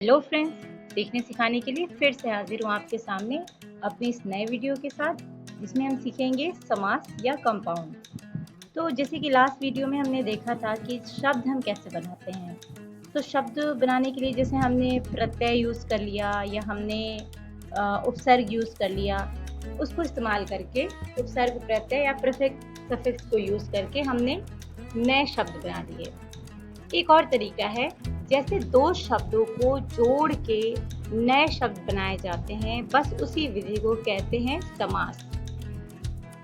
Hello friends, सीखने सिखाने के लिए फिर से हाजिर हूँ आपके सामने अपने इस नए वीडियो के साथ, जिसमें हम सीखेंगे समास या कंपाउंड। तो जैसे कि लास्ट वीडियो में हमने देखा था कि शब्द हम कैसे बनाते हैं। तो शब्द बनाने के लिए जैसे हमने प्रत्यय यूज़ कर लिया या हमने उपसर्ग यूज़ कर लिया, उसको इस्तेमाल करके उपसर्ग, प्रत्यय या प्रीफिक्स सफिक्स को यूज़ करके हमने नए शब्द बना दिए। एक और तरीका है, जैसे दो शब्दों को जोड़ के नए शब्द बनाए जाते हैं, बस उसी विधि को कहते हैं समास।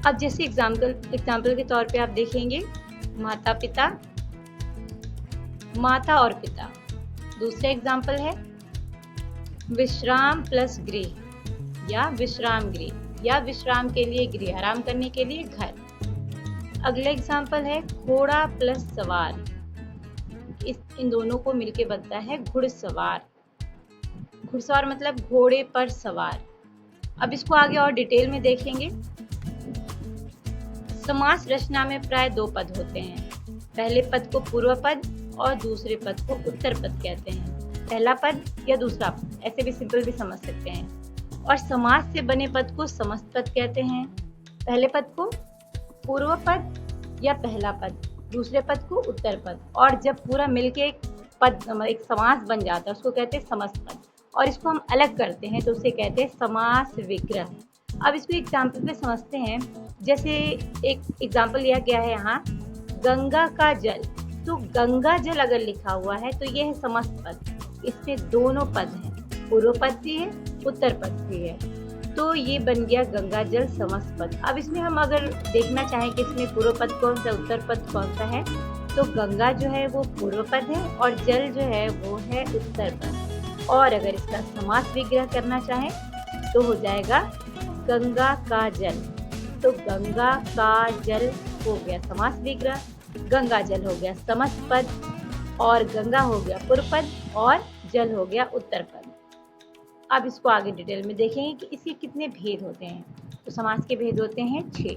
अब जैसे एग्जाम्पल के तौर पे आप देखेंगे, माता पिता, माता और पिता। दूसरा एग्जाम्पल है विश्राम प्लस गृह या विश्राम गृह या विश्राम के लिए गृह, आराम करने के लिए घर। अगला एग्जाम्पल है घोड़ा प्लस सवार, इन दोनों को मिलके बनता है घुड़सवार। घुड़सवार मतलब घोड़े पर सवार। अब इसको आगे और डिटेल में देखेंगे। समास रचना में प्राय दो पद होते हैं। पहले पद को पूर्व पद और दूसरे पद को उत्तर पद कहते हैं। पहला पद या दूसरा पद, ऐसे भी सिंपल भी समझ सकते हैं। और समास से बने पद को समस्त पद कहते हैं। पहले पद को पूर्व पद या पहला पद, दूसरे पद को उत्तर पद, और जब पूरा मिलके एक पद, एक समास बन जाता है, उसको कहते हैं समस्त पद। और इसको हम अलग करते हैं तो उसे कहते हैं समास विग्रह। अब इसको एग्जाम्पल पे समझते हैं। जैसे एक एग्जाम्पल लिया गया है यहाँ, गंगा का जल। तो गंगा जल अगर लिखा हुआ है तो ये है समस्त पद। इसमें दोनों पद हैं, पूर्व पद भी है, उत्तर पद भी है, तो ये बन गया गंगा जल समस्त पद। अब इसमें हम अगर देखना चाहें कि इसमें पूर्व पद कौन सा, उत्तर पद कौन सा है, तो गंगा जो है वो पूर्व पद है और जल जो है वो है उत्तर पद। और अगर इसका समास विग्रह करना चाहें तो हो जाएगा गंगा का जल। तो गंगा का जल हो गया समास विग्रह, गंगा जल हो गया समस्त पद, और गंगा हो गया पूर्व पद और जल हो गया उत्तर पद। अब इसको आगे डिटेल में देखेंगे कि इसके कितने भेद होते हैं। तो समास के भेद होते हैं 6।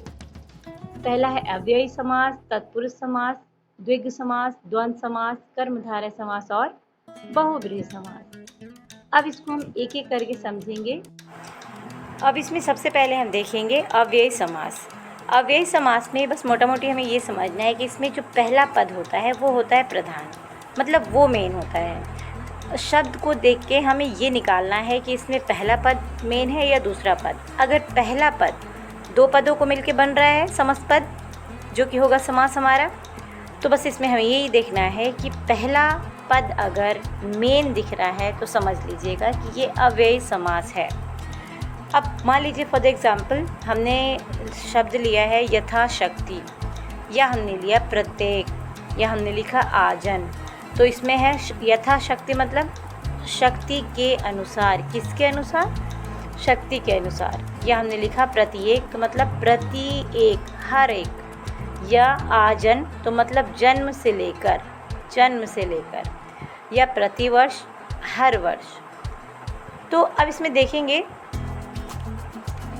पहला है अव्ययी समास, तत्पुरुष समास, द्विगु समास, द्वंद्व समास, कर्मधारय समास और बहुब्रीहि समास। अब इसको हम एक एक करके समझेंगे। अब इसमें सबसे पहले हम देखेंगे अव्ययी समास। अव्ययी समास में बस मोटा मोटी हमें ये समझना है कि इसमें जो पहला पद होता है वो होता है प्रधान, मतलब वो मेन होता है। शब्द को देख के हमें ये निकालना है कि इसमें पहला पद मेन है या दूसरा पद। अगर पहला पद दो पदों को मिलके बन रहा है, समस्त पद, जो कि होगा समास हमारा, तो बस इसमें हमें यही देखना है कि पहला पद अगर मेन दिख रहा है तो समझ लीजिएगा कि ये अव्ययी समास है। अब मान लीजिए फॉर द एग्जाम्पल हमने शब्द लिया है यथाशक्ति, या हमने लिया प्रत्येक, या हमने लिखा आजन। तो इसमें है यथाशक्ति मतलब शक्ति के अनुसार। किसके अनुसार? शक्ति के अनुसार। या हमने लिखा प्रत्येक, तो मतलब प्रति एक, हर एक। या आजन तो मतलब जन्म से लेकर, जन्म से लेकर। या प्रतिवर्ष, हर वर्ष। तो अब इसमें देखेंगे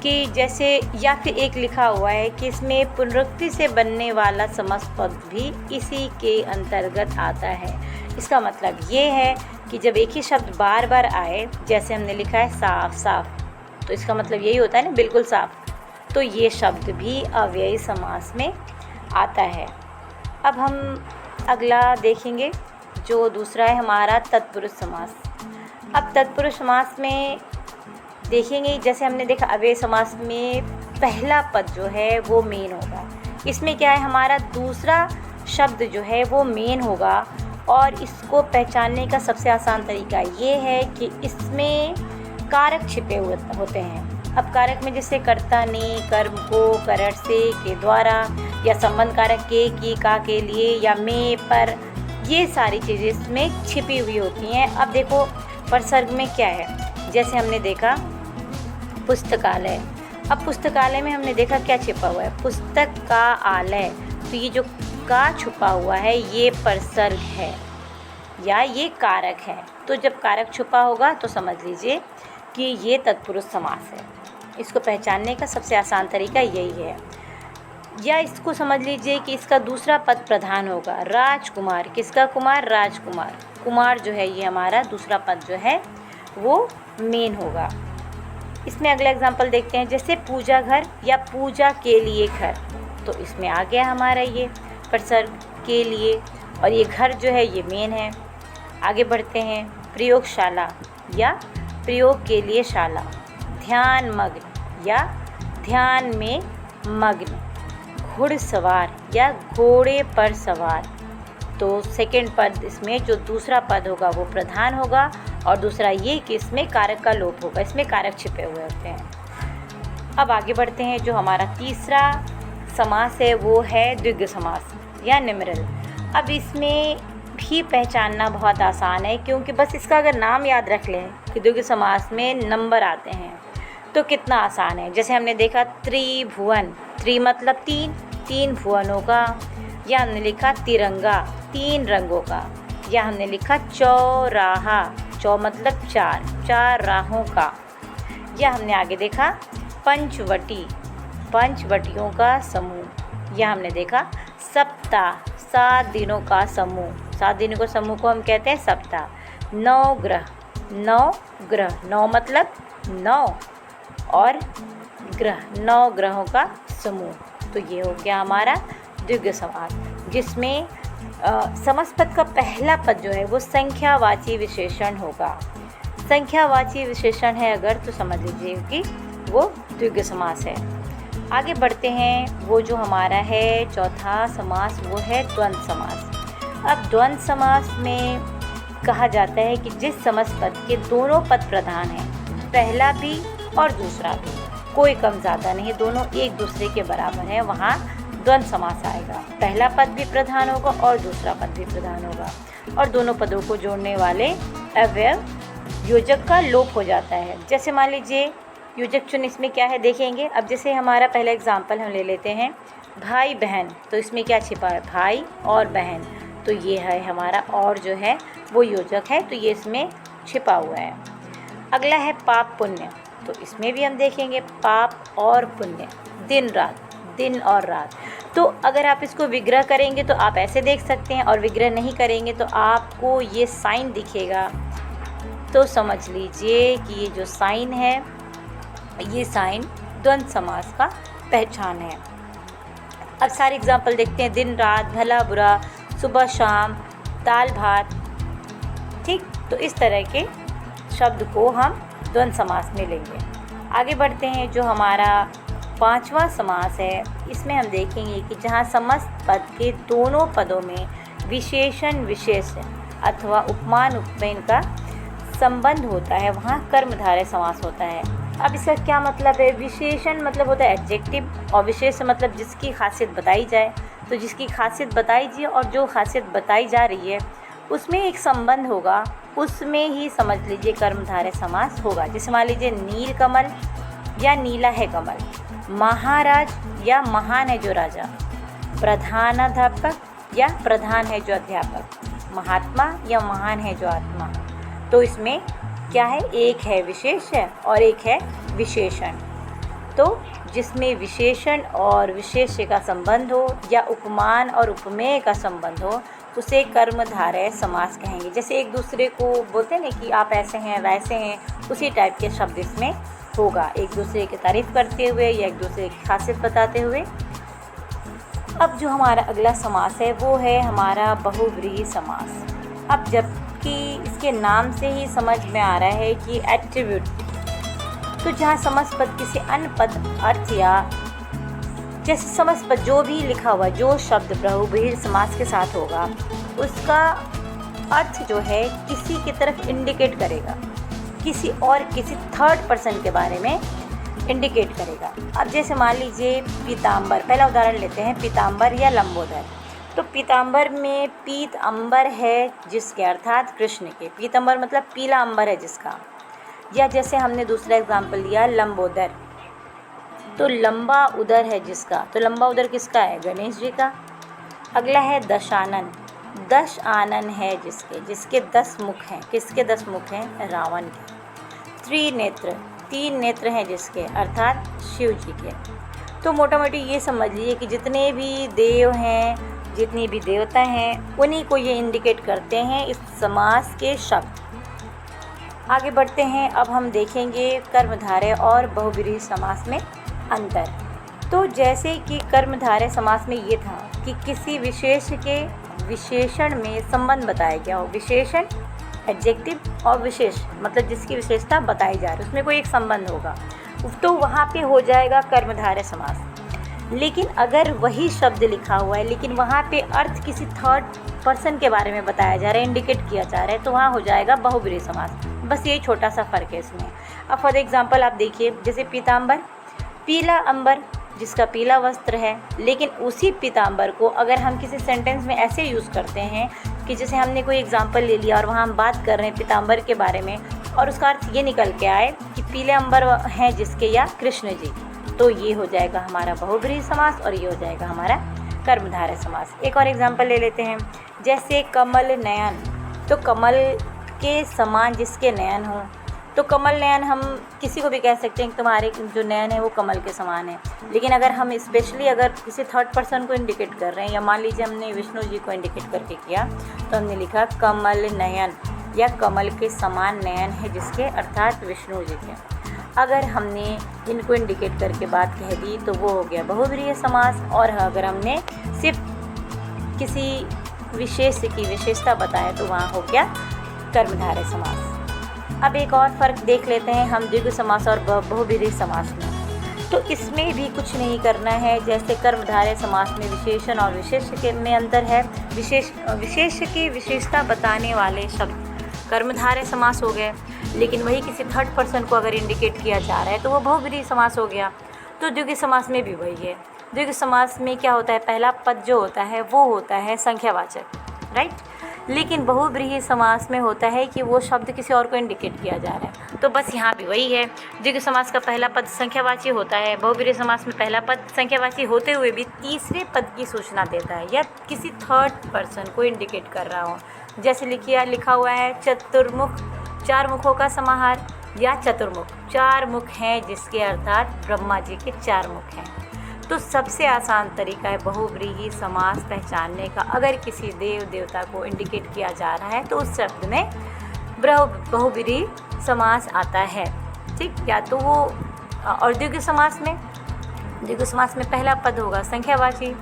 कि जैसे या फिर एक लिखा हुआ है कि इसमें पुनरुक्ति से बनने वाला समस्त पद भी इसी के अंतर्गत आता है। इसका मतलब ये है कि जब एक ही शब्द बार बार आए, जैसे हमने लिखा है साफ साफ, तो इसका मतलब यही होता है ना, बिल्कुल साफ, तो ये शब्द भी अव्ययी समास में आता है। अब हम अगला देखेंगे, जो दूसरा है हमारा तत्पुरुष समास। अब तत्पुरुष समास में देखेंगे, जैसे हमने देखा अव्ययी समास में पहला पद जो है वो मेन होगा। इसमें क्या है, हमारा दूसरा शब्द जो है वो मेन होगा। और इसको पहचानने का सबसे आसान तरीका ये है कि इसमें कारक छिपे हुए होते हैं। अब कारक में जैसे कर्ता ने, कर्म को, करर से, के द्वारा, या संबंध कारक के, की, का, के लिए, या में, पर, ये सारी चीज़ें इसमें छिपी हुई होती हैं। अब देखो परसर्ग में क्या है, जैसे हमने देखा पुस्तकालय। अब पुस्तकालय में हमने देखा क्या छिपा हुआ है, पुस्तक का आलय। तो ये जो का छुपा हुआ है ये परसर्ग है या ये कारक है। तो जब कारक छुपा होगा तो समझ लीजिए कि ये तत्पुरुष समास है। इसको पहचानने का सबसे आसान तरीका यही है। या इसको समझ लीजिए कि इसका दूसरा पद प्रधान होगा, राजकुमार। किसका कुमार? राजकुमार। कुमार जो है ये हमारा दूसरा पद जो है वो मेन होगा। इसमें अगला एग्जाम्पल देखते हैं, जैसे पूजा घर या पूजा के लिए घर, तो इसमें आ गया हमारा ये प्रसर्ग के लिए, और ये घर जो है ये मेन है। आगे बढ़ते हैं, प्रयोगशाला या प्रयोग के लिए शाला, ध्यान मग्न या ध्यान में मग्न, घुड़सवार या घोड़े पर सवार, तो सेकंड पद इसमें जो दूसरा पद होगा वो प्रधान होगा, और दूसरा ये कि इसमें कारक का लोप होगा, इसमें कारक छिपे हुए होते हैं। अब आगे बढ़ते हैं, जो हमारा तीसरा समास है वो है द्विगु समास या निम्रल। अब इसमें भी पहचानना बहुत आसान है, क्योंकि बस इसका अगर नाम याद रख लें कि द्विगु समास में नंबर आते हैं तो कितना आसान है। जैसे हमने देखा त्रिभुवन, त्रि मतलब तीन, तीन भुवनों का, या हमने लिखा तिरंगा, तीन रंगों का, या हमने लिखा चौराहा, चौ मतलब चार, चार राहों का, या हमने आगे देखा पंचवटी, पंचवटियों का समूह, या हमने देखा सप्ताह, 7 दिनों का समूह, 7 दिनों के समूह को हम कहते हैं सप्ताह। नौ ग्रह, नौ ग्रह, नौ मतलब 9 और ग्रह, 9 ग्रहों का समूह। तो ये हो गया हमारा द्विगु समास, जिसमें समास पद का पहला पद जो है वो संख्यावाची विशेषण होगा। संख्यावाची विशेषण है अगर तो समझ लीजिए कि वो द्विगु समास है। आगे बढ़ते हैं, वो जो हमारा है चौथा समास वो है द्वंद्व समास। अब द्वंद्व समास में कहा जाता है कि जिस समास पद के दोनों पद प्रधान हैं, पहला भी और दूसरा भी, कोई कम ज़्यादा नहीं, दोनों एक दूसरे के बराबर हैं, वहाँ द्वंद्व समास आएगा। पहला पद भी प्रधान होगा और दूसरा पद भी प्रधान होगा, और दोनों पदों को जोड़ने वाले अवयव योजक का लोप हो जाता है। जैसे मान लीजिए योजक चुन, इसमें क्या है देखेंगे। अब जैसे हमारा पहला एग्जाम्पल हम ले लेते हैं भाई बहन, तो इसमें क्या छिपा है, भाई और बहन, तो ये है हमारा और जो है वो योजक है, तो ये इसमें छिपा हुआ है। अगला है पाप पुण्य, तो इसमें भी हम देखेंगे पाप और पुण्य, दिन रात, दिन और रात। तो अगर आप इसको विग्रह करेंगे तो आप ऐसे देख सकते हैं, और विग्रह नहीं करेंगे तो आपको ये साइन दिखेगा, तो समझ लीजिए कि ये जो साइन है ये साइन द्वंद्व समास का पहचान है। अब सारे एग्जाम्पल देखते हैं, दिन रात, भला बुरा, सुबह शाम, दाल भात, ठीक। तो इस तरह के शब्द को हम द्वंद्व समास में लेंगे। आगे बढ़ते हैं, जो हमारा पांचवा समास है, इसमें हम देखेंगे कि जहाँ समस्त पद के दोनों पदों में विशेषण विशेष्य अथवा उपमान उपमेय का संबंध होता है, वहाँ कर्मधारय समास होता है। अब इसका क्या मतलब है, विशेषण मतलब होता है एडजेक्टिव, और विशेष मतलब जिसकी खासियत बताई जाए, तो जिसकी खासियत बताई जाए और जो खासियत बताई जा रही है उसमें एक संबंध होगा, उसमें ही समझ लीजिए कर्मधारय समास होगा। जैसे मान लीजिए नील कमल या नीला है कमल, महाराज या महान है जो राजा, प्रधानाध्यापक या प्रधान है जो अध्यापक, महात्मा या महान है जो आत्मा। तो इसमें क्या है, एक है विशेष्य और एक है विशेषण। तो जिसमें विशेषण और विशेष्य का संबंध हो या उपमान और उपमेय का संबंध हो उसे कर्मधारय समास कहेंगे। जैसे एक दूसरे को बोलते हैं ना कि आप ऐसे हैं वैसे हैं, उसी टाइप के शब्द इसमें होगा, एक दूसरे की तारीफ करते हुए या एक दूसरे की खासियत बताते हुए। अब जो हमारा अगला समास है वो है हमारा बहुव्रीहि समास। अब जबकि इसके नाम से ही समझ में आ रहा है कि एट्रीब्यूट, तो जहाँ समस्त पद किसी अन्य पद अर्थ या जैसे समस्त पद जो भी लिखा हुआ जो शब्द बहुव्रीहि समास के साथ होगा उसका अर्थ जो है किसी की तरफ इंडिकेट करेगा, किसी और किसी थर्ड पर्सन के बारे में इंडिकेट करेगा। अब जैसे मान लीजिए पीताम्बर, पहला उदाहरण लेते हैं पीताम्बर या लंबोदर। तो पीताम्बर में पीत अंबर है जिसके अर्थात कृष्ण के, पीताम्बर मतलब पीला अंबर है जिसका। या जैसे हमने दूसरा एग्जाम्पल लिया लंबोदर, तो लंबा उदर है जिसका, तो लंबा उदर किसका है, गणेश जी का। अगला है दशानन, 10 आनन है जिसके, जिसके 10 मुख हैं, किसके 10 मुख हैं, रावण के। त्रिनेत्र, 3 नेत्र हैं जिसके, अर्थात शिव जी के। तो मोटा मोटी ये समझ लीजिए कि जितने भी देव हैं, जितनी भी देवता हैं उन्हीं को ये इंडिकेट करते हैं इस समास के शब्द। आगे बढ़ते हैं। अब हम देखेंगे कर्मधारय और बहुब्रीहि समास में अंतर। तो जैसे कि कर्मधारय समास में ये था कि किसी विशेष के विशेषण में संबंध बताया गया हो। विशेषण एडजेक्टिव और विशेष मतलब जिसकी विशेषता बताई जा रही है उसमें कोई एक संबंध होगा, तो वहाँ पे हो जाएगा कर्मधारय समास। लेकिन अगर वही शब्द लिखा हुआ है लेकिन वहाँ पे अर्थ किसी थर्ड पर्सन के बारे में बताया जा रहा है, इंडिकेट किया जा रहा है, तो वहाँ हो जाएगा बहुब्रीहि समास। बस यही छोटा सा फ़र्क है इसमें। अब फॉर एग्जांपल आप देखिए, जैसे पीताम्बर, पीला अंबर जिसका पीला वस्त्र है, लेकिन उसी पीताम्बर को अगर हम किसी सेंटेंस में ऐसे यूज़ करते हैं कि जैसे हमने कोई एग्जांपल ले लिया और वहाँ हम बात कर रहे हैं पीताम्बर के बारे में और उसका अर्थ ये निकल के आए कि पीले अंबर हैं जिसके या कृष्ण जी, तो ये हो जाएगा हमारा बहुब्रीहि समास और ये हो जाएगा हमारा कर्मधारय समास। एक और एग्जांपल ले लेते हैं, जैसे कमल नयन, तो कमल के समान जिसके नयन हो, तो कमल नयन हम किसी को भी कह सकते हैं कि तुम्हारे जो नयन है वो कमल के समान है। लेकिन अगर हम स्पेशली अगर किसी थर्ड पर्सन को इंडिकेट कर रहे हैं, या मान लीजिए हमने विष्णु जी को इंडिकेट करके किया, तो हमने लिखा कमल नयन या कमल के समान नयन है जिसके, अर्थात विष्णु जी के। अगर हमने इनको इंडिकेट करके बात कह दी तो वो हो गया बहुब्रीहि समास। और अगर हमने सिर्फ किसी विशेष की विशेषता बताया तो वहाँ हो गया कर्मधारय समास। अब एक और फ़र्क देख लेते हैं हम द्विगु समास और बहुब्रीहि समास में। तो इसमें भी कुछ नहीं करना है। जैसे कर्मधारय समास में विशेषण और विशेष के में अंतर है। विशेष की विशेषता बताने वाले शब्द कर्मधारय समास हो गए, लेकिन वही किसी थर्ड पर्सन को अगर इंडिकेट किया जा रहा है तो वो बहुब्रीहि समास हो गया। तो द्विगु समास में भी वही है। द्विगु समास में क्या होता है, पहला पद जो होता है वो होता है संख्यावाचक, राइट। लेकिन बहुब्रीहि समास में होता है कि वो शब्द किसी और को इंडिकेट किया जा रहा है। तो बस यहाँ भी वही है, द्विगु समास का पहला पद संख्यावाची होता है, बहुब्रीहि समास में पहला पद संख्यावाची होते हुए भी तीसरे पद की सूचना देता है या किसी थर्ड पर्सन को इंडिकेट कर रहा हो। जैसे लिखा हुआ है चतुर्मुख, चार मुखों का समाहार, या चतुर्मुख, चार मुख हैं जिसके, अर्थात ब्रह्मा जी के चार मुख हैं। तो सबसे आसान तरीका है बहुब्रीहि समास पहचानने का। अगर किसी देव देवता को इंडिकेट किया जा रहा है तो उस शब्द में बहुब्रीहि समास आता है, ठीक। या तो वो, और द्विगु समास में पहला पद होगा संख्यावाची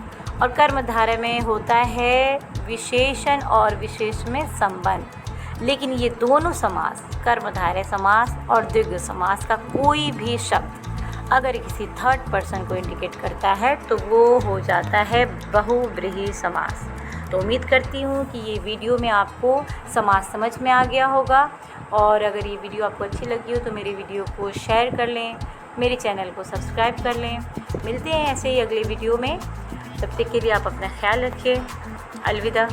और कर्मधारय में होता है विशेषण और विशेष में संबंध। लेकिन ये दोनों समास, कर्मधारय समास और द्विगु समास का कोई भी शब्द अगर किसी थर्ड पर्सन को इंडिकेट करता है तो वो हो जाता है बहुब्रीहि समास। तो उम्मीद करती हूँ कि ये वीडियो में आपको समास समझ में आ गया होगा। और अगर ये वीडियो आपको अच्छी लगी हो तो मेरे वीडियो को शेयर कर लें, मेरे चैनल को सब्सक्राइब कर लें। मिलते हैं ऐसे ही अगले वीडियो में, तब तक के लिए आप अपना ख्याल रखिए। अलविदा।